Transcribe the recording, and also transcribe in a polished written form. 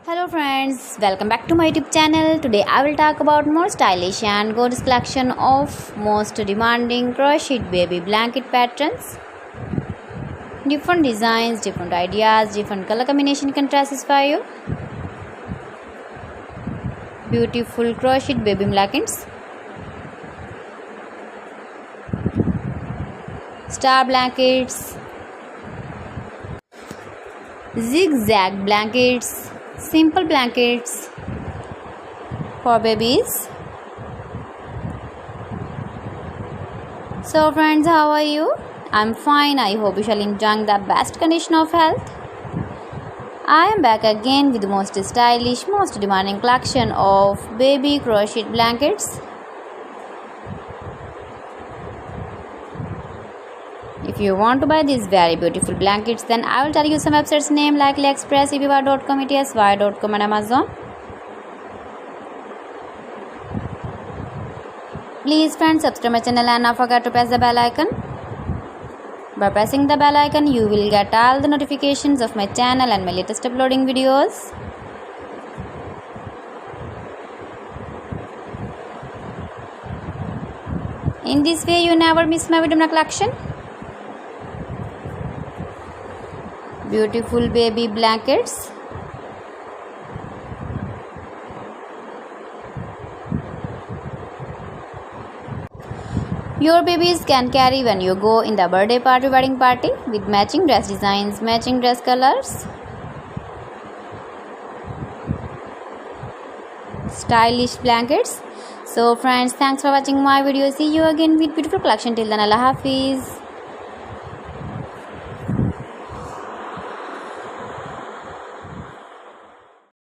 Hello friends, welcome back to my YouTube channel. Today I will talk about more stylish and gorgeous collection of most demanding crocheted baby blanket patterns. Different designs, different ideas, different color combination can satisfy you. Beautiful crocheted baby blankets. Star blankets. Zigzag blankets. Simple blankets for babies. So friends, how are you? I'm fine. I hope you shall enjoy the best condition of health. I am back again with the most stylish, most demanding collection of baby crocheted blankets. If you want to buy these very beautiful blankets, then I will tell you some websites name like AliExpress, eBay.com, etsy.com and Amazon. Please friends, subscribe my channel and not forget to press the bell icon. By pressing the bell icon, you will get all the notifications of my channel and my latest uploading videos. In this way, you never miss my video collection. Beautiful baby blankets. Your babies can carry when you go in the birthday party, wedding party with matching dress designs, matching dress colors. Stylish blankets. So friends, thanks for watching my video. See you again with beautiful collection. Till then, Allah Hafiz.